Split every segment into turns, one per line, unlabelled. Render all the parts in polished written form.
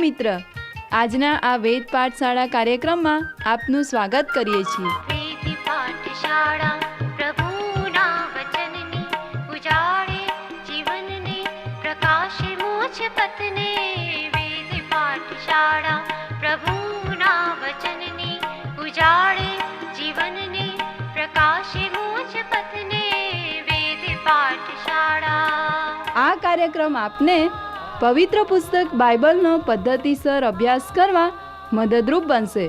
મિત્ર, આજના આ વેદ પાઠશાળા કાર્યક્રમમાં આપનું સ્વાગત કરીએ છીએ.
વેદ પાઠશાળા પ્રભુના વચનની ઉજાળે જીવનને પ્રકાશે મોક્ષ પથને. વેદ પાઠશાળા પ્રભુના વચનની ઉજાળે જીવનને પ્રકાશે મોક્ષ પથને. વેદ પાઠશાળા.
આ કાર્યક્રમ આપને પવિત્ર પુસ્તક બાઇબલનો પદ્ધતિસર અભ્યાસ કરવા મદદરૂપ બનશે.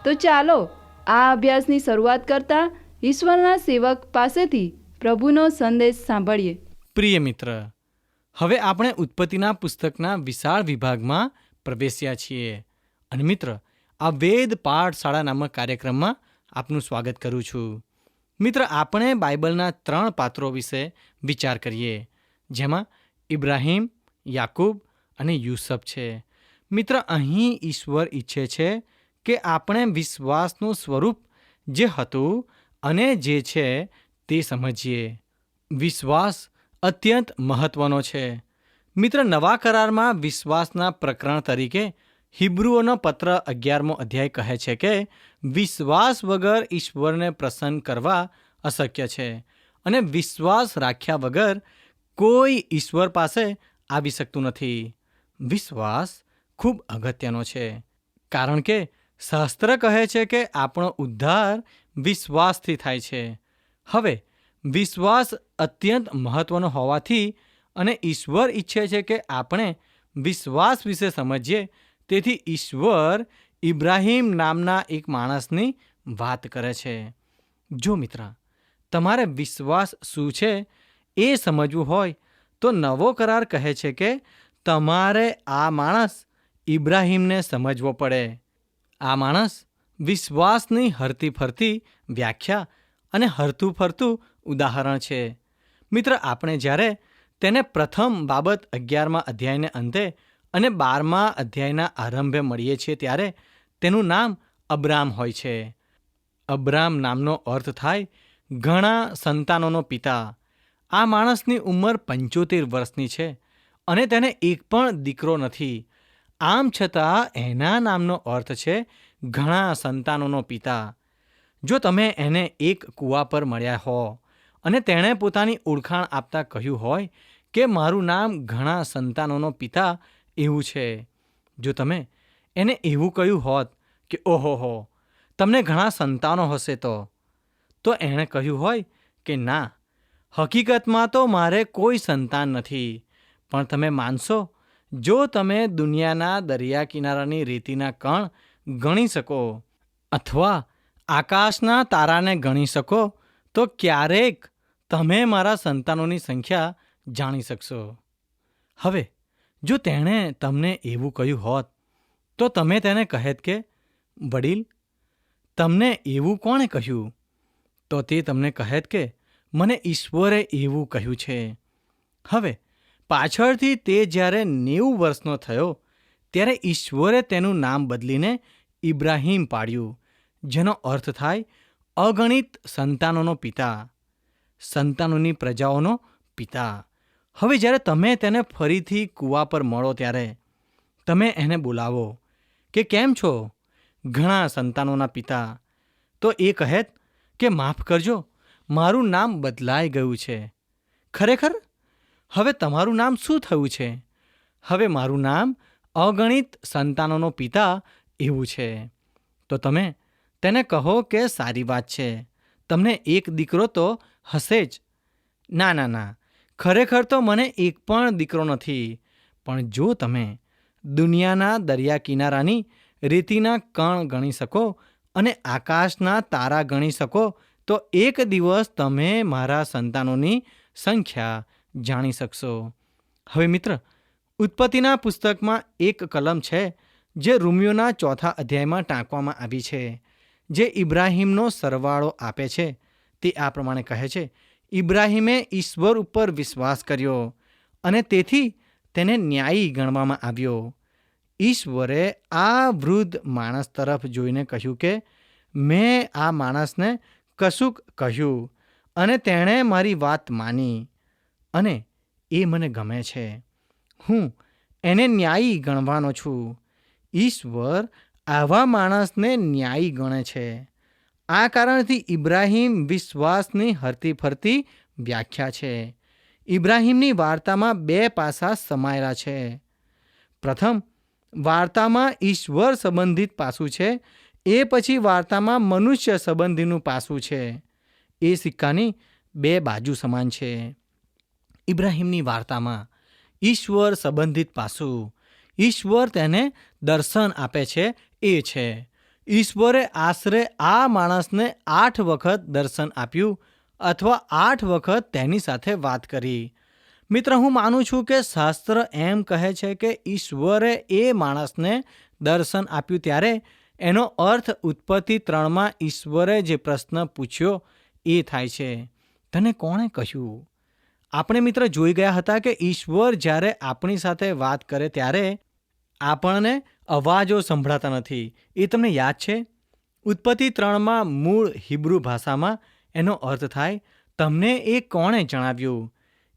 તો ચાલો આ અભ્યાસની શરૂઆત કરતા ઈશ્વરના સેવક પાસેથી પ્રભુનો સંદેશ સાંભળીએ.
પ્રિય મિત્ર, હવે આપણે ઉત્પત્તિના પુસ્તકના વિશાળ વિભાગમાં પ્રવેશ્યા છીએ. અને મિત્ર, આ વેદ પાઠશાળા નામક કાર્યક્રમમાં આપનું સ્વાગત કરું છું. મિત્ર, આપણે બાઇબલના 3 પાત્રો વિશે વિચાર કરીએ, જેમાં ઇબ્રાહિમ, યાકૂબ અને યુસુફ છે. મિત્ર, અહીં ઈશ્વર ઈચ્છે છે કે આપણે વિશ્વાસનું સ્વરૂપ જે હતું અને જે છે તે સમજીએ. વિશ્વાસ અત્યંત મહત્વનો છે. મિત્ર, નવા કરારમાં વિશ્વાસના પ્રકરણ તરીકે હિબ્રુઓનો પત્ર 11મો અધ્યાય કહે છે કે વિશ્વાસ વગર ઈશ્વરને પ્રસન્ન કરવા અશક્ય છે, અને વિશ્વાસ રાખ્યા વગર કોઈ ઈશ્વર પાસે આવી શકતું નથી. વિશ્વાસ ખૂબ અગત્યનો છે, કારણ કે શાસ્ત્ર કહે છે કે આપણો ઉદ્ધાર વિશ્વાસથી થાય છે. હવે વિશ્વાસ અત્યંત મહત્વનો હોવાથી અને ઈશ્વર ઈચ્છે છે કે આપણે વિશ્વાસ વિશે સમજીએ, તેથી ઈશ્વર ઇબ્રાહિમ નામના એક માણસની વાત કરે છે. જો મિત્ર, તમારે વિશ્વાસ શું છે એ સમજવું હોય તો નવો કરાર કહે છે કે તમારે આ માણસ ઇબ્રાહિમને સમજવો પડે. આ માણસ વિશ્વાસની હરતી ફરતી વ્યાખ્યા અને હરતું ફરતું ઉદાહરણ છે. મિત્ર, આપણે જ્યારે તેને પ્રથમ બાબત 11મા અધ્યાયને અંતે અને 12મા અધ્યાયના આરંભે મળીએ છીએ ત્યારે તેનું નામ અબ્રામ હોય છે. અબ્રામ નામનો અર્થ થાય ઘણા સંતાનોનો પિતા. આ માણસની ઉંમર 75 વર્ષની છે અને તેને એક પણ દીકરો નથી. આમ છતાં એના નામનો અર્થ છે ઘણા સંતાનોનો પિતા. જો તમે એને એક કૂવા પર મળ્યા હો અને તેણે પોતાની ઓળખાણ આપતા કહ્યું હોય કે મારું નામ ઘણા સંતાનોનો પિતા એવું છે, જો તમે એને એવું કહ્યું હોત કે ઓહોહો, તમને ઘણા સંતાનો હશે, તો એણે કહ્યું હોય કે ના, હકીકતમાં તો મારે કોઈ સંતાન નથી. પણ તમે માનશો, જો તમે દુનિયાના દરિયા કિનારાની રેતીના કણ ગણી શકો અથવા આકાશના તારાને ગણી શકો તો ક્યારેક તમે મારા સંતાનોની સંખ્યા જાણી શકશો. હવે જો તેણે તમને એવું કહ્યું હોત તો તમે તેને કહેત કે વડીલ, તમને એવું કોણે કહ્યું? તો તે તમને કહેત કે મને ઈશ્વરે એવું કહ્યું છે. હવે પાછળથી તે જ્યારે 90 વર્ષનો થયો ત્યારે ઈશ્વરે તેનું નામ બદલીને ઇબ્રાહિમ પાડ્યું, જેનો અર્થ થાય અગણિત સંતાનોનો પિતા, સંતાનોની પ્રજાઓનો પિતા. હવે જ્યારે તમે તેને ફરીથી કૂવા પર મળો ત્યારે તમે એને બોલાવો કે કેમ છો ઘણા સંતાનોના પિતા, તો એ કહેત કે માફ કરજો, મારું નામ બદલાઈ ગયું છે. ખરેખર? હવે તમારું નામ શું થયું છે? હવે મારું નામ અગણિત સંતાનોનો પિતા એવું છે. તો તમે તેને કહો કે સારી વાત છે, તમને એક દીકરો તો હશે જ. ના ના ના, ખરેખર તો મને એક પણ દીકરો નથી. પણ જો તમે દુનિયાના દરિયા કિનારાની રેતીના કણ ગણી શકો અને આકાશના તારા ગણી શકો તો એક દિવસ તમે મારા સંતાનોની સંખ્યા જાણી શકશો. હવે મિત્ર, ઉત્પત્તિના પુસ્તકમાં એક કલમ છે જે રોમિયોના 4થા અધ્યાયમાં ટાંકવામાં આવી છે, જે ઇબ્રાહિમનો સરવાળો આપે છે. તે આ પ્રમાણે કહે છે, ઇબ્રાહિમે ઈશ્વર ઉપર વિશ્વાસ કર્યો અને તેથી તેને ન્યાયી ગણવામાં આવ્યો. ઈશ્વરે આ વૃદ્ધ માણસ તરફ જોઈને કહ્યું કે મેં આ માણસને કશુંક કહ્યું અને તેણે મારી વાત માની અને એ મને ગમે છે. હું એને ન્યાયી ગણવાનો છું. ઈશ્વર આવા માણસને ન્યાયી ગણે છે. આ કારણથી ઇબ્રાહિમ વિશ્વાસની હરતી ફરતી વ્યાખ્યા છે. ઇબ્રાહિમની વાર્તામાં 2 પાસા સમાયેલા છે. પ્રથમ, વાર્તામાં ઈશ્વર સંબંધિત પાસું છે. એ પછી વાર્તામાં મનુષ્ય સંબંધીનું પાસું છે. એ સિક્કાની 2 બાજુ સમાન છે. ઇબ્રાહિમની વાર્તામાં ઈશ્વર સંબંધિત પાસું, ઈશ્વર તેને દર્શન આપે છે એ છે, ઈશ્વરે આશરે આ માણસને 8 વખત દર્શન આપ્યું અથવા 8 વખત તેની સાથે વાત કરી. મિત્ર, હું માનું છું કે શાસ્ત્ર એમ કહે છે કે ઈશ્વરે એ માણસને દર્શન આપ્યું ત્યારે એનો અર્થ ઉત્પત્તિ 3માં ઈશ્વરે જે પ્રશ્ન પૂછ્યો એ થાય છે, તને કોણે કહ્યું? આપણે મિત્ર જોઈ ગયા હતા કે ઈશ્વર જ્યારે આપણી સાથે વાત કરે ત્યારે આપણને અવાજો સંભળાતા નથી. એ તમને યાદ છે? ઉત્પત્તિ 3માં મૂળ હિબ્રુ ભાષામાં એનો અર્થ થાય, તમને એ કોણે જણાવ્યું?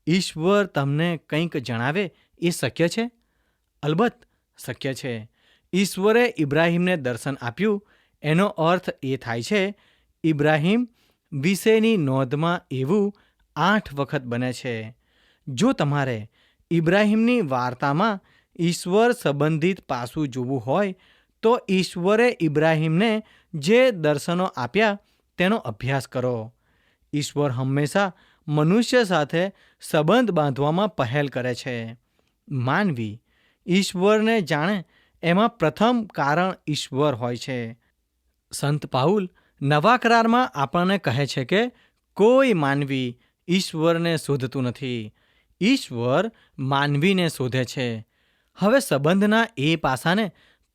ઈશ્વર તમને કંઈક જણાવે એ શક્ય છે? અલબત્ત શક્ય છે. ઈશ્વરે ઇબ્રાહિમને દર્શન આપ્યું, એનો અર્થ એ થાય છે ઇબ્રાહિમ વિશેની નોંધમાં એવું 8 વખત બને છે. જો તમારે ઇબ્રાહિમની વાર્તામાં ઈશ્વર સંબંધિત પાસું જોવું હોય તો ઈશ્વરે ઇબ્રાહિમને જે દર્શનો આપ્યા તેનો અભ્યાસ કરો. ઈશ્વર હંમેશા મનુષ્ય સાથે સંબંધ બાંધવામાં પહેલ કરે છે. માનવી ઈશ્વરને જાણે એમાં પ્રથમ કારણ ઈશ્વર હોય છે. સંત પાઉલ નવા કરારમાં આપણને કહે છે કે કોઈ માનવી ઈશ્વરને શોધતું નથી, ઈશ્વર માનવીને શોધે છે. હવે સંબંધના એ પાસાને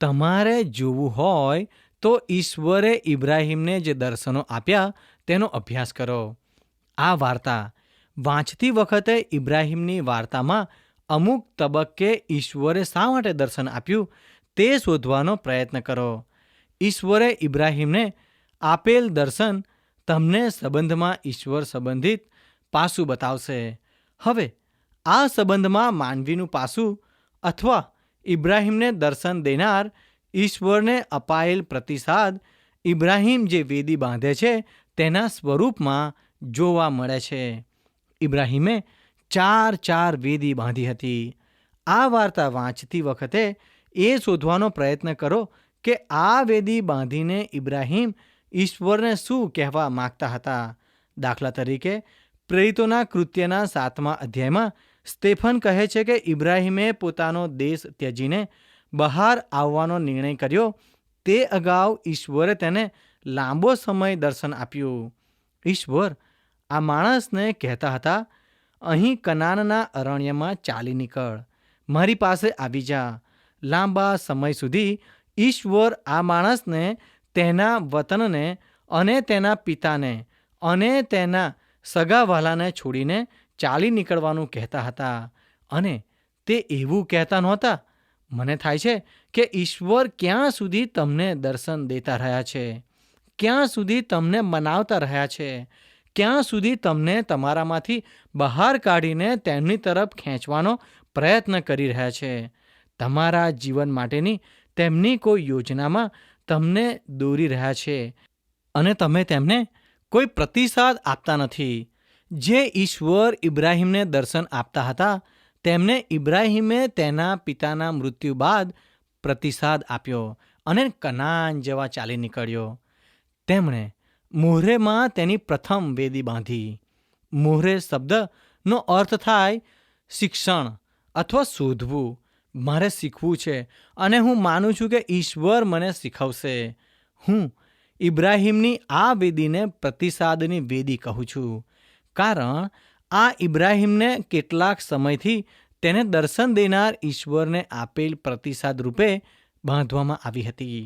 તમારે જોવું હોય તો ઈશ્વરે ઇબ્રાહિમને જે દર્શનો આપ્યા તેનો અભ્યાસ કરો. આ વાર્તા વાંચતી વખતે ઇબ્રાહિમની વાર્તામાં અમુક તબક્કે ઈશ્વરે શા માટે દર્શન આપ્યું તે શોધવાનો પ્રયત્ન કરો. ઈશ્વરે ઇબ્રાહિમને આપેલ દર્શન તમને સંબંધમાં ઈશ્વર સંબંધિત પાસું બતાવશે. હવે આ સંબંધમાં માનવીનું પાસું અથવા ઇબ્રાહિમને દર્શન દેનાર ઈશ્વરને અપાયેલ પ્રતિસાદ ઇબ્રાહિમ જે વેદી બાંધે છે તેના સ્વરૂપમાં જોવા મળે છે. ઇબ્રાહિમે 4 વેદી બાંધી હતી. આ વાર્તા વાંચતી વખતે એ શોધવાનો પ્રયત્ન કરો કે આ વેદી બાંધીને ઇબ્રાહિમ ઈશ્વરને શું કહેવા માગતા હતા. દાખલા તરીકે પ્રેરિતોના કૃત્યના 7મા અધ્યાયમાં સ્તેફન કહે છે કે ઇબ્રાહિમે પોતાનો દેશ ત્યજીને બહાર આવવાનો નિર્ણય કર્યો તે અગાઉ ઈશ્વરે તેને લાંબો સમય દર્શન આપ્યું. ઈશ્વર આ માણસને કહેતા હતા, અહીં કનાનના અરણ્યમાં ચાલી નીકળ, મારી પાસે આવી જા. લાંબા સમય સુધી ઈશ્વર આ માણસને તેના વતનને અને તેના પિતાને અને તેના સગાવાલાને છોડીને ચાલી નીકળવાનું કહેતા હતા. અને તે એવું કહેતા નહોતા. મને થાય છે કે ઈશ્વર ક્યાં સુધી તમને દર્શન દેતા રહ્યા છે, ક્યાં સુધી તમને મનાવતા રહ્યા છે, ક્યાં સુધી તમને તમારામાંથી બહાર કાઢીને તેમની તરફ ખેંચવાનો પ્રયત્ન કરી રહ્યા છે. તમારા જીવન માટેની તેમની કોઈ યોજનામાં તમને દોરી રહ્યા છે અને તમે તેમને કોઈ પ્રતિસાદ આપતા નથી. જે ઈશ્વર ઇબ્રાહિમને દર્શન આપતા હતા તેમને ઇબ્રાહિમે તેના પિતાના મૃત્યુ બાદ પ્રતિસાદ આપ્યો અને કનાન જવા ચાલી નીકળ્યો. તેમણે મોહરેમાં તેની પ્રથમ વેદી બાંધી. મોહરે શબ્દનો અર્થ થાય શિક્ષણ અથવા શોધવું. મારે શીખવું છે અને હું માનું છું કે ઈશ્વર મને શીખવશે. હું ઇબ્રાહિમની આ વેદીને પ્રતિસાદની વેદી કહું છું, કારણ આ ઇબ્રાહિમને કેટલાક સમયથી તેને દર્શન દેનાર ઈશ્વરને આપેલ પ્રતિસાદ રૂપે બાંધવામાં આવી હતી.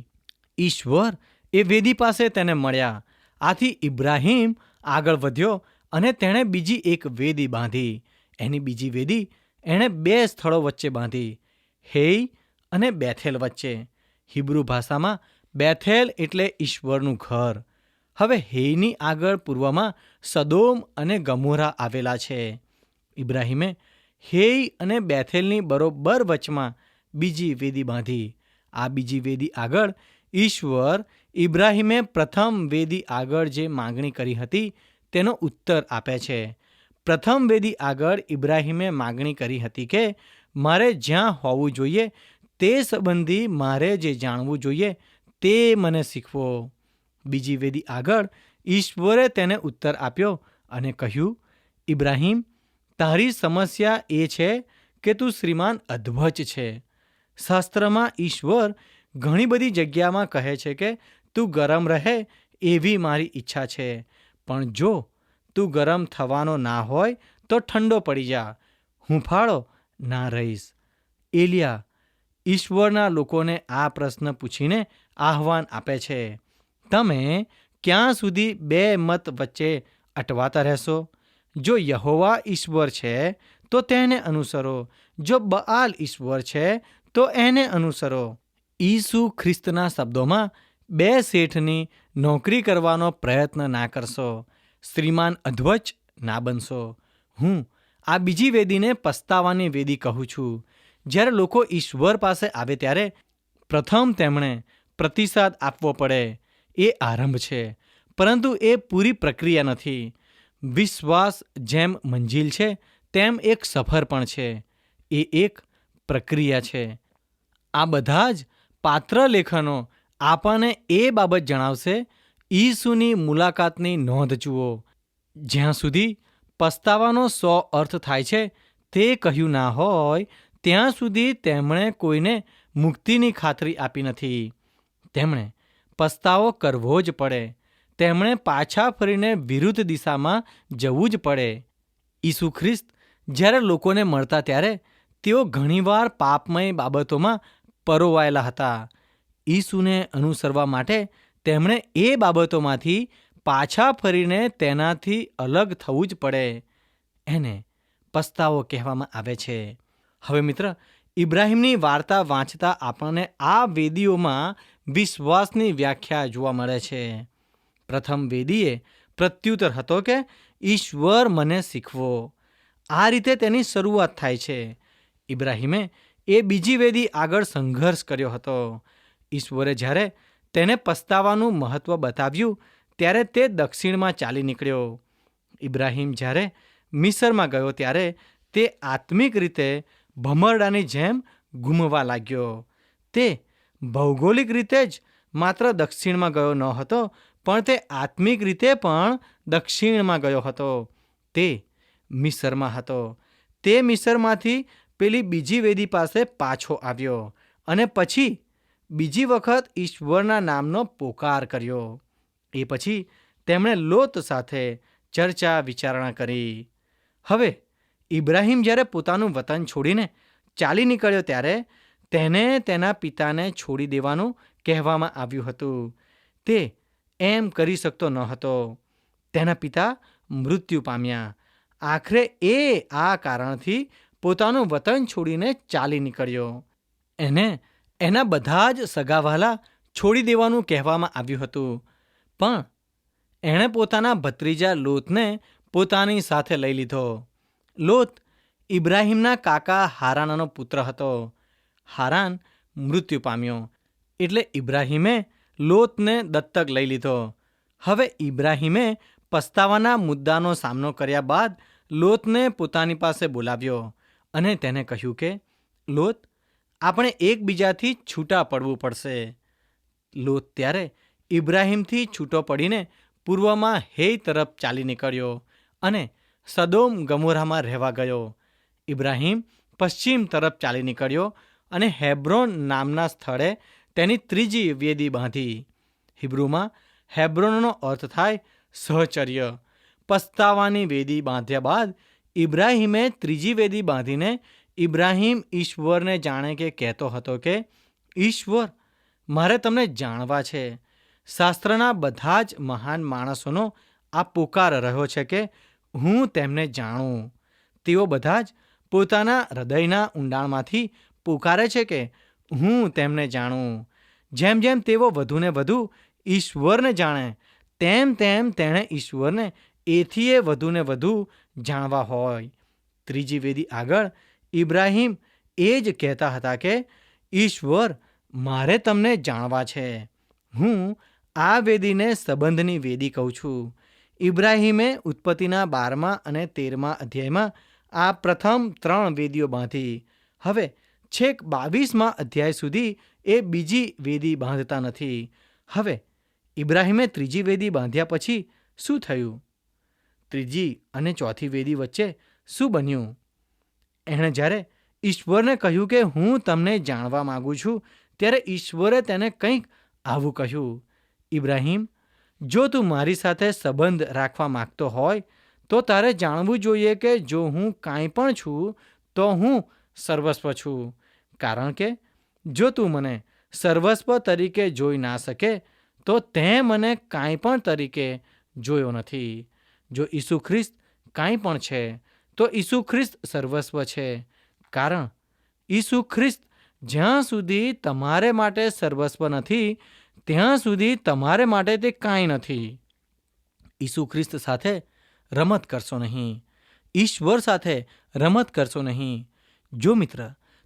ઈશ્વર એ વેદી પાસે તેને મળ્યા. આથી ઇબ્રાહિમ આગળ વધ્યો અને તેણે બીજી એક વેદી બાંધી. એની બીજી વેદી એણે 2 સ્થળો વચ્ચે બાંધી, હેય અને બેથેલ વચ્ચે. હિબ્રુ ભાષામાં બેથેલ એટલે ઈશ્વરનું ઘર. હવે હેયની આગળ પૂર્વમાં સદોમ અને ગમોરા આવેલા છે. ઇબ્રાહિમે હેય અને બેથેલની બરોબર વચમાં બીજી વેદી બાંધી. આ બીજી વેદી આગળ ઈશ્વર ઇબ્રાહિમે પ્રથમ વેદી આગળ જે માગણી કરી હતી તેનો ઉત્તર આપે છે. પ્રથમ વેદી આગળ ઇબ્રાહિમે માગણી કરી હતી કે મારે જ્યાં હોવું જોઈએ તે સંબંધી મારે જે જાણવું જોઈએ તે મને શીખવો. બીજી વેદી આગળ ઈશ્વરે તેને ઉત્તર આપ્યો અને કહ્યું, ઇબ્રાહિમ, તારી સમસ્યા એ છે કે તું શ્રીમાન અધ્વચ છે. શાસ્ત્રમાં ઈશ્વર ઘણી બધી જગ્યામાં કહે છે કે તું ગરમ રહે એવી મારી ઈચ્છા છે, પણ જો તું ગરમ થવાનો ના હોય તો ઠંડો પડી જા, હૂંફાળો ના રહીશ. એલિયા ઈશ્વરના લોકોને આ પ્રશ્ન પૂછીને આહ્વાન આપે છે, તમે ક્યાં સુધી બે મત વચ્ચે અટવાતા રહેશો? જો યહોવા ઈશ્વર છે તો તેને અનુસરો, જો બઆલ ઈશ્વર છે તો એને અનુસરો. ઈસુ ખ્રિસ્તના શબ્દોમાં બે શેઠની નોકરી કરવાનો પ્રયત્ન ના કરશો, શ્રીમાન અધ્વચ ના બનશો. હું આ બીજી વેદીને પસ્તાવાની વેદી કહું છું. જ્યારે લોકો ઈશ્વર પાસે આવે ત્યારે પ્રથમ તેમણે પ્રતિસાદ આપવો પડે. એ આરંભ છે, પરંતુ એ પૂરી પ્રક્રિયા નથી. વિશ્વાસ જેમ મંજિલ છે તેમ એક સફર પણ છે. એ એક પ્રક્રિયા છે. આ બધા જ પાત્ર લેખનો આપણને એ બાબત જણાવશે. ઈસુની મુલાકાતની નોંધ જુઓ. જ્યાં સુધી પસ્તાવાનો 100 અર્થ થાય છે તે કહ્યું ના હોય ત્યાં સુધી તેમણે કોઈને મુક્તિની ખાતરી આપી નથી. તેમણે પસ્તાવો કરવો જ પડે. તેમણે પાછા ફરીને વિરુદ્ધ દિશામાં જવું જ પડે. ઈસુ ખ્રિસ્ત જ્યારે લોકોને મળતા ત્યારે તેઓ ઘણીવાર પાપમય બાબતોમાં પરોવાયેલા હતા. ઈસુને અનુસરવા માટે તેમણે એ બાબતોમાંથી પાછા ફરીને તેનાથી અલગ થવું જ પડે. એને પસ્તાવો કહેવામાં આવે છે. હવે મિત્ર, ઇબ્રાહિમની વાર્તા વાંચતા આપણને આ વેદીઓમાં વિશ્વાસની વ્યાખ્યા જોવા મળે છે. પ્રથમ વેદીએ પ્રત્યુત્તર હતો કે ઈશ્વર મને શીખવો. આ રીતે તેની શરૂઆત થાય છે. ઇબ્રાહિમે એ બીજી વેદી આગળ સંઘર્ષ કર્યો હતો. ઈશ્વરે જ્યારે તેને પસ્તાવાનું મહત્ત્વ બતાવ્યું ત્યારે તે દક્ષિણમાં ચાલી નીકળ્યો. ઇબ્રાહિમ જ્યારે મિસરમાં ગયો ત્યારે તે આત્મિક રીતે ભમરડાની જેમ ઘૂમવા લાગ્યો. તે ભૌગોલિક રીતે જ માત્ર દક્ષિણમાં ગયો ન હતો, પણ તે આત્મિક રીતે પણ દક્ષિણમાં ગયો હતો. તે મિસરમાં હતો. તે મિસરમાંથી પેલી બીજી વેદી પાસે પાછો આવ્યો અને પછી બીજી વખત ઈશ્વરના નામનો પોકાર કર્યો. એ પછી તેમણે લોત સાથે ચર્ચા વિચારણા કરી. હવે ઇબ્રાહિમ જ્યારે પોતાનું વતન છોડીને ચાલી નીકળ્યો ત્યારે તેને તેના પિતાને છોડી દેવાનું કહેવામાં આવ્યું હતું. તે એમ કરી શકતો ન હતો. તેના પિતા મૃત્યુ પામ્યા. આખરે એ આ કારણથી પોતાનું વતન છોડીને ચાલી નીકળ્યો. એને એના બધા જ સગાવાલા છોડી દેવાનું કહેવામાં આવ્યું હતું, પણ એણે પોતાના ભત્રીજા લોતને પોતાની સાથે લઈ લીધો. લોત ઇબ્રાહિમના કાકા હારાનનો પુત્ર હતો. હારાન મૃત્યુ પામ્યો એટલે ઇબ્રાહિમે લોતને દત્તક લઈ લીધો. હવે ઇબ્રાહિમે પસ્તાવાના મુદ્દાનો સામનો કર્યા બાદ લોતને પોતાની પાસે બોલાવ્યો અને તેને કહ્યું કે લોત, આપણે એકબીજાથી છૂટા પડવું પડશે. લોત ત્યારે ઇબ્રાહિમથી છૂટો પડીને પૂર્વમાં હેય તરફ ચાલી નીકળ્યો અને સદોમ ગમોરામાં રહેવા ગયો. ઇબ્રાહિમ પશ્ચિમ તરફ ચાલી નીકળ્યો અને હેબ્રોન નામના સ્થળે તેની ત્રીજી વેદી બાંધી. હિબ્રુમાં હેબ્રોનનો અર્થ થાય સહચર્ય. પસ્તાવાની વેદી બાંધ્યા બાદ ઇબ્રાહિમે ત્રીજી વેદી બાંધીને ઇબ્રાહિમ ઈશ્વરને જાણે કે કહેતો હતો કે ઈશ્વર, મારે તમને જાણવા છે. શાસ્ત્રના બધા જ મહાન માણસોનો આ પુકાર રહ્યો છે કે હું તેમને જાણું. તેઓ બધા જ પોતાના હૃદયના ઊંડાણમાંથી પુકારે છે કે હું તેમને જાણું. જેમ જેમ તેઓ વધુને વધુ ઈશ્વરને જાણે તેમ તેમ તેણે ઈશ્વરને એથીએ વધુને વધુ જાણવા હોય. ત્રીજી વેદી આગળ ઇબ્રાહિમ એ જ કહેતા હતા કે ઈશ્વર, મારે તમને જાણવા છે. હું આ વેદીને સંબંધની વેદી કહું છું. ઇબ્રાહિમે ઉત્પત્તિના 12મા અને 13મા અધ્યાયમાં આ પ્રથમ 3 વેદીઓ બાંધી. હવે છેક 22મા અધ્યાય સુધી એ બીજી વેદી બાંધતા નથી. હવે ઇબ્રાહિમે ત્રીજી વેદી બાંધ્યા પછી શું થયું? ત્રીજી અને ચોથી વેદી વચ્ચે શું બન્યું? એણે જ્યારે ઈશ્વરને કહ્યું કે હું તમને જાણવા માગું છું, ત્યારે ઈશ્વરે તેને કંઈક આવું કહ્યું, ઇબ્રાહિમ, જો તું મારી સાથે સંબંધ રાખવા માગતો હોય તો તારે જાણવું જોઈએ કે જો હું કાંઈ પણ છું તો હું સર્વસ્વ છું. કારણ કે જો તું મને સર્વસ્વ તરીકે જોઈ ના શકે તો તે મને કાંઈ પણ તરીકે જોયો નથી. જો ઈસુ ખ્રિસ્ત કાંઈ પણ છે તો ઈસુ ખ્રિસ્ત સર્વસ્વ છે. કારણ ઈસુ ખ્રિસ્ત જ્યાં સુધી તમારે માટે સર્વસ્વ નથી ત્યાં સુધી તમારે માટે તે કાંઈ નથી. ઈસુ ખ્રિસ્ત સાથે રમત કરશો નહીં. ઈશ્વર સાથે રમત કરશો નહીં. જો મિત્ર,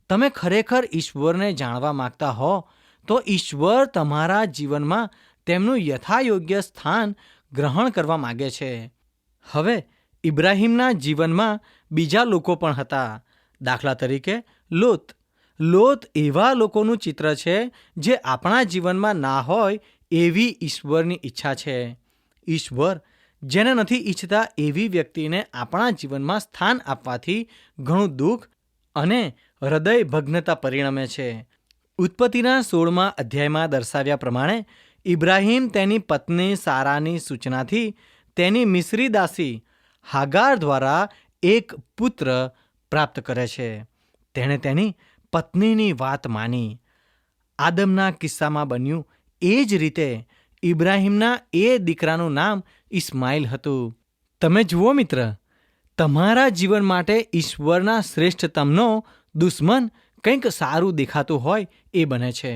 તમે ખરેખર ઈશ્વરને જાણવા માગતા હો તો ઈશ્વર તમારા જીવનમાં તેમનું યથાયોગ્ય સ્થાન ગ્રહણ કરવા માગે છે. હવે ઇબ્રાહિમના જીવનમાં બીજા લોકો પણ હતા. દાખલા તરીકે લોત. લોત એવા લોકોનું ચિત્ર છે જે આપણા જીવનમાં ના હોય એવી ઈશ્વરની ઈચ્છા છે. ઈશ્વર જેને નથી ઈચ્છતા એવી વ્યક્તિને આપણા જીવનમાં સ્થાન આપવાથી ઘણું દુઃખ અને હૃદય ભગ્નતા પરિણમે છે. ઉત્પત્તિના 16મા અધ્યાયમાં દર્શાવ્યા પ્રમાણે ઇબ્રાહિમ તેની પત્ની સારાની સૂચનાથી તેની મિસ્રી દાસી હાગાર દ્વારા એક પુત્ર પ્રાપ્ત કરે છે. તેણે તેની પત્નીની વાત માની. આદમના કિસ્સામાં બન્યું એ જ રીતે ઇબ્રાહિમના એ દીકરાનું નામ ઇસ્માઇલ હતું. તમે જુઓ મિત્ર, તમારા જીવન માટે ઈશ્વરના શ્રેષ્ઠતમનો દુશ્મન કંઈક સારું દેખાતું હોય એ બને છે.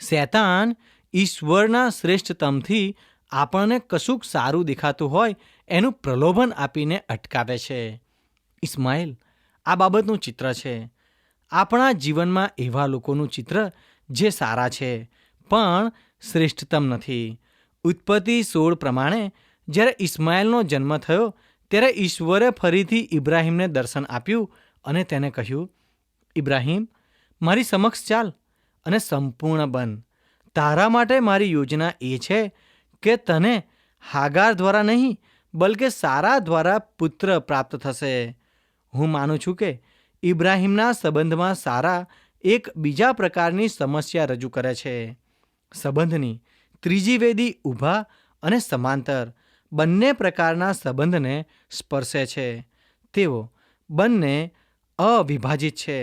શૈતાન ઈશ્વરના શ્રેષ્ઠતમથી આપણને કશુંક સારું દેખાતું હોય એનું પ્રલોભન આપીને અટકાવે છે. ઇસ્માઇલ આ બાબતનું ચિત્ર છે. આપણા જીવનમાં એવા લોકોનું ચિત્ર જે સારા છે પણ શ્રેષ્ઠતમ નથી. ઉત્પત્તિ 16 પ્રમાણે જ્યારે ઇસ્માઇલનો જન્મ થયો ત્યારે ઈશ્વરે ફરીથી ઇબ્રાહિમને દર્શન આપ્યું અને તેને કહ્યું, ઇબ્રાહિમ, મારી સમક્ષ ચાલ અને સંપૂર્ણ બન. તારા માટે મારી યોજના એ છે કે તને હાગાર દ્વારા નહીં બલકે સારા દ્વારા પુત્ર પ્રાપ્ત થશે. હું માનું છું કે ઇબ્રાહિમના સંબંધમાં સારા એક બીજા પ્રકારની સમસ્યા રજૂ કરે છે. સંબંધની ત્રીજી વેદી ઊભા અને સમાંતર બંને પ્રકારના સંબંધને સ્પર્શે છે. તેઓ બંને અવિભાજિત છે.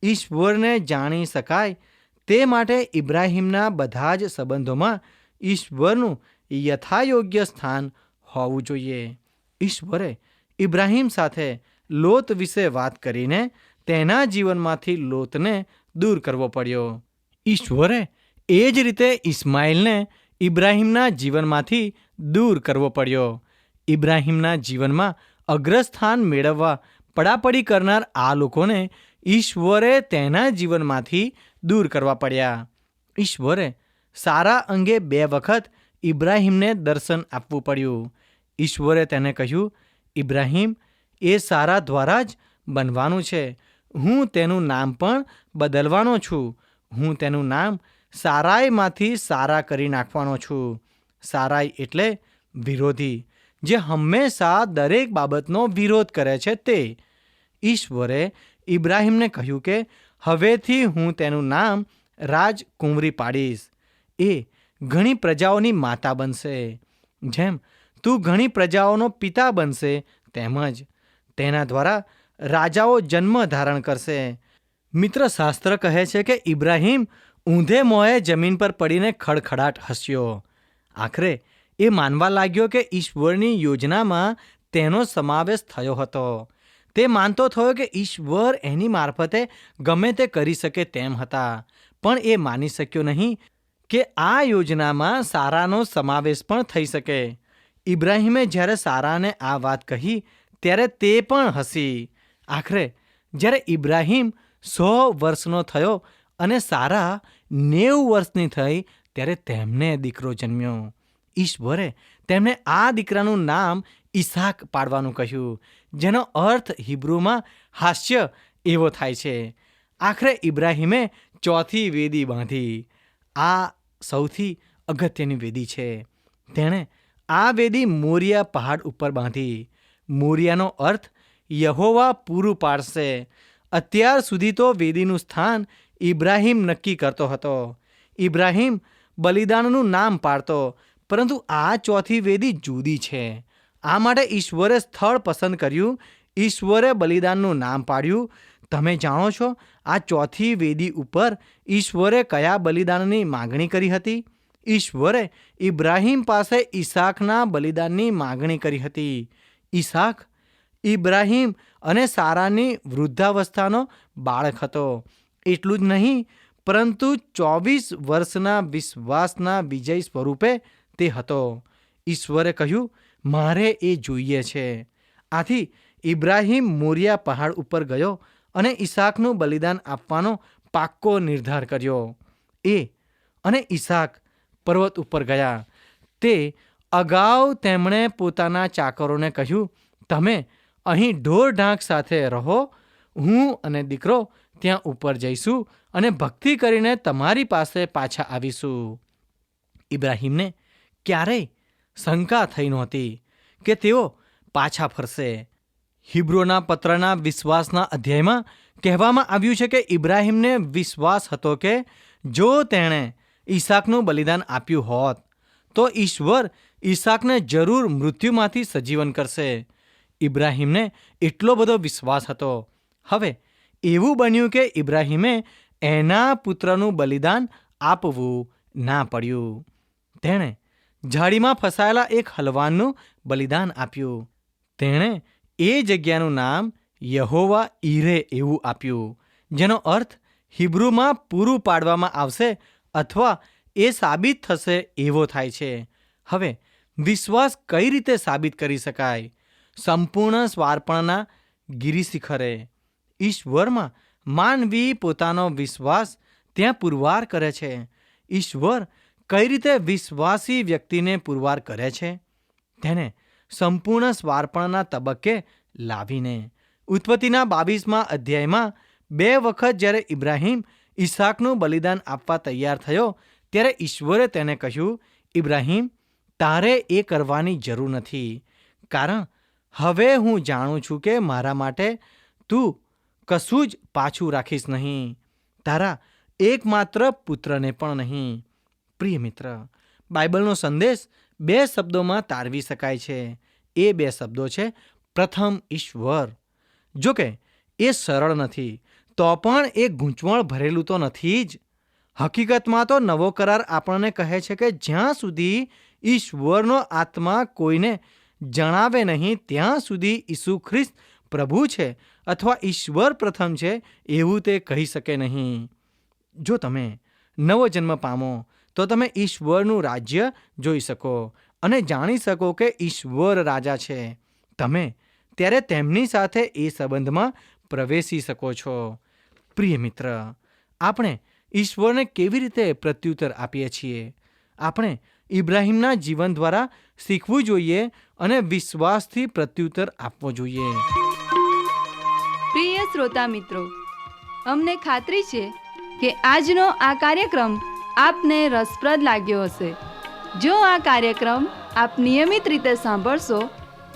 ઈશ્વરને જાણી શકાય તે માટે ઇબ્રાહિમના બધા જ સંબંધોમાં ઈશ્વરનું યથાયોગ્ય સ્થાન હોવું જોઈએ. ઈશ્વરે ઇબ્રાહિમ સાથે લોત વિશે વાત કરીને તેના જીવનમાંથી લોતને દૂર કરવો પડ્યો. ઈશ્વરે એ જ રીતે ઇસ્માઇલને ઇબ્રાહિમના જીવનમાંથી દૂર કરવો પડ્યો. ઇબ્રાહિમના જીવનમાં અગ્રસ્થાન મેળવવા પડાપડી કરનાર આ લોકોને ઈશ્વરે તેના જીવનમાંથી દૂર કરવા પડ્યા. ઈશ્વરે સારા અંગે 2 વખત ઇબ્રાહિમને દર્શન આપવું પડ્યું. ઈશ્વરે તેને કહ્યું, ઇબ્રાહિમ, એ સારા દ્વારા જ બનવાનું છે. હું તેનું નામ પણ બદલવાનો છું. હું તેનું નામ સારાઈમાંથી સારા કરી નાખવાનો છું. સારાઈ એટલે વિરોધી, જે હંમેશા દરેક બાબતનો વિરોધ કરે છે તે. ઈશ્વરે ઇબ્રાહિમને કહ્યું કે હવેથી હું તેનું નામ રાજકુંવરી પાડીશ. એ ઘણી પ્રજાઓની માતા બનશે. જેમ તું ઘણી પ્રજાઓનો પિતા બનશે તેમજ તેના દ્વારા રાજાઓ જન્મ ધારણ કરશે. મિત્ર, શાસ્ત્ર કહે છે કે ઇબ્રાહિમ ઊંધે મોંએ જમીન પર પડીને ખડખડાટ હસ્યો. આખરે એ માનવા લાગ્યો કે ઈશ્વરની યોજનામાં તેનો સમાવેશ થયો હતો. તે માનતો થયો કે ઈશ્વર એની મારફતે ગમે તે કરી શકે તેમ હતા. પણ એ માની શક્યો નહીં કે આ યોજનામાં સારાનો સમાવેશ પણ થઈ શકે. ઇબ્રાહિમે જ્યારે સારાને આ વાત કહી ત્યારે તે પણ હસી. આખરે જ્યારે ઇબ્રાહિમ 100 વર્ષનો થયો અને સારા 90 વર્ષની થઈ ત્યારે તેમને દીકરો જન્મ્યો. ઈશ્વરે તેમને આ દીકરાનું નામ ઈસાક પાડવાનું કહ્યું, જેનો અર્થ હિબ્રુમાં હાસ્ય એવો થાય છે. આખરે ઇબ્રાહિમે ચોથી વેદી બાંધી. આ સૌથી અગત્યની વેદી છે. તેણે આ વેદી મોરિયા પહાડ ઉપર બાંધી. મોરિયાનો અર્થ યહોવા પૂરું પાડશે. અત્યાર સુધી તો વેદીનું સ્થાન ઇબ્રાહિમ નક્કી કરતો હતો. ઇબ્રાહિમ બલિદાનનું નામ પાડતો, પરંતુ આ ચોથી વેદી જુદી છે. આ માટે ઈશ્વરે સ્થળ પસંદ કર્યું. ઈશ્વરે બલિદાનનું નામ પાડ્યું. તમે જાણો છો આ ચોથી વેદી ઉપર ઈશ્વરે કયા બલિદાનની માગણી કરી હતી? ઈશ્વરે ઇબ્રાહિમ પાસે ઈસાકના બલિદાનની માગણી કરી હતી. ઈસાક ઇબ્રાહિમ અને સારાની વૃદ્ધાવસ્થાનો બાળક હતો. એટલું જ નહીં, પરંતુ 24 વર્ષના વિશ્વાસના વિજય સ્વરૂપે તે હતો. ઈશ્વરે કહ્યું, મારે એ જોઈએ છે. આથી ઇબ્રાહિમ મોરિયા પહાડ ઉપર ગયો અને ઈસાકનું બલિદાન આપવાનો પાક્કો નિર્ધાર કર્યો. એ અને ઈસાક પર્વત ઉપર ગયા. તે અગાઉ તેમણે પોતાના ચાકરોને કહ્યું, તમે અહીં ઢોર ઢાંક સાથે રહો. હું અને દીકરો ત્યાં ઉપર જઈશું અને ભક્તિ કરીને તમારી પાસે પાછા આવીશું. ઇબ્રાહિમને ક્યારેય શંકા થઈ નહોતી કે તેઓ પાછા ફરશે. હિબ્રોના પત્રના વિશ્વાસના અધ્યાયમાં કહેવામાં આવ્યું છે કે ઇબ્રાહિમને વિશ્વાસ હતો કે જો તેણે ઈસાકનું બલિદાન આપ્યું હોત તો ઈશ્વર ઈસાકને જરૂર મૃત્યુમાંથી સજીવન કરશે. ઇબ્રાહિમને એટલો બધો વિશ્વાસ હતો. હવે એવું બન્યું કે ઇબ્રાહિમે એના પુત્રનું બલિદાન આપવું ના પડ્યું. તેણે ઝાડીમાં ફસાયેલા એક હલવાનનું બલિદાન આપ્યું. તેણે એ જગ્યાનું નામ યહોવા ઈરે એવું આપ્યું, જેનો અર્થ હિબ્રુમાં પૂરું પાડવામાં આવશે અથવા એ સાબિત થશે એવો થાય છે. હવે વિશ્વાસ કઈ રીતે સાબિત કરી શકાય? સંપૂર્ણ સ્વાર્પણના ગિરિશિખરે ઈશ્વરમાં માનવી પોતાનો વિશ્વાસ ત્યાં પુરવાર કરે છે. ઈશ્વર કઈ રીતે વિશ્વાસી વ્યક્તિને પુરવાર કરે છે? તેને સંપૂર્ણ સ્વાર્પણના તબક્કે લાવીને. ઉત્પત્તિના 22મા અધ્યાયમાં 2 વખત જ્યારે ઇબ્રાહિમ ઈસાકનું બલિદાન આપવા તૈયાર થયો ત્યારે ઈશ્વરે તેને કહ્યું, ઇબ્રાહિમ, તારે એ કરવાની જરૂર નથી, કારણ હવે હું જાણું છું કે મારા માટે તું કશું જ પાછું રાખીશ નહીં, તારા એકમાત્ર પુત્રને પણ નહીં. પ્રિય મિત્ર, બાઇબલનો સંદેશ 2 શબ્દોમાં તારવી શકાય છે. એ 2 શબ્દો છે, પ્રથમ ઈશ્વર. જો કે એ સરળ નથી, તો પણ એ ગૂંચવણ ભરેલું તો નથી જ. હકીકતમાં તો નવો કરાર આપણને કહે છે કે જ્યાં સુધી ઈશ્વરનો આત્મા કોઈને જણાવે નહીં ત્યાં સુધી ઈસુ ખ્રિસ્ત પ્રભુ છે અથવા ઈશ્વર પ્રથમ છે એવું તે કહી શકે નહીં. જો તમે નવો જન્મ પામો તો તમે ઈશ્વરનું રાજ્ય જોઈ શકો અને જાણી શકો કે ઈશ્વર રાજા છે. તમે ત્યારે તેમની સાથે એ સંબંધમાં પ્રવેશી શકો છો. પ્રિય મિત્ર, આપણે ઈશ્વરને કેવી રીતે પ્રત્યુત્તર આપીએ છીએ? આપણે ઇબ્રાહિમના જીવન દ્વારા શીખવું જોઈએ અને વિશ્વાસથી પ્રત્યુત્તર આપવો જોઈએ.
પ્રિય શ્રોતા મિત્રો, અમને ખાતરી છે કે આજનો આ કાર્યક્રમ આપને રસપ્રદ લાગ્યો હશે. જો આ કાર્યક્રમ આપ નિયમિત રીતે સાંભળશો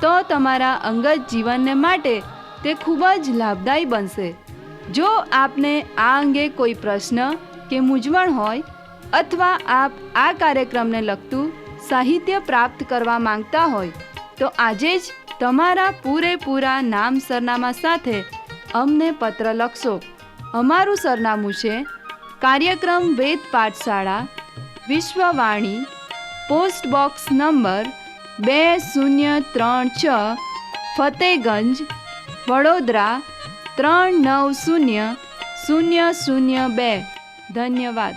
તો તમારા અંગત જીવનને માટે તે ખૂબ જ લાભદાયી બનશે. જો આપને આ અંગે કોઈ પ્રશ્ન કે મૂંઝવણ હોય અથવા આપ આ કાર્યક્રમને લગતું સાહિત્ય પ્રાપ્ત કરવા માંગતા હોય તો આજે જ તમારા પૂરેપૂરા નામ સરનામા સાથે અમને પત્ર લખશો. અમારું સરનામું છે કાર્યક્રમ Ved Pathshala, Vishwavani, post box number 2036, Fatehganj, Vadodara 390002. ધન્યવાદ.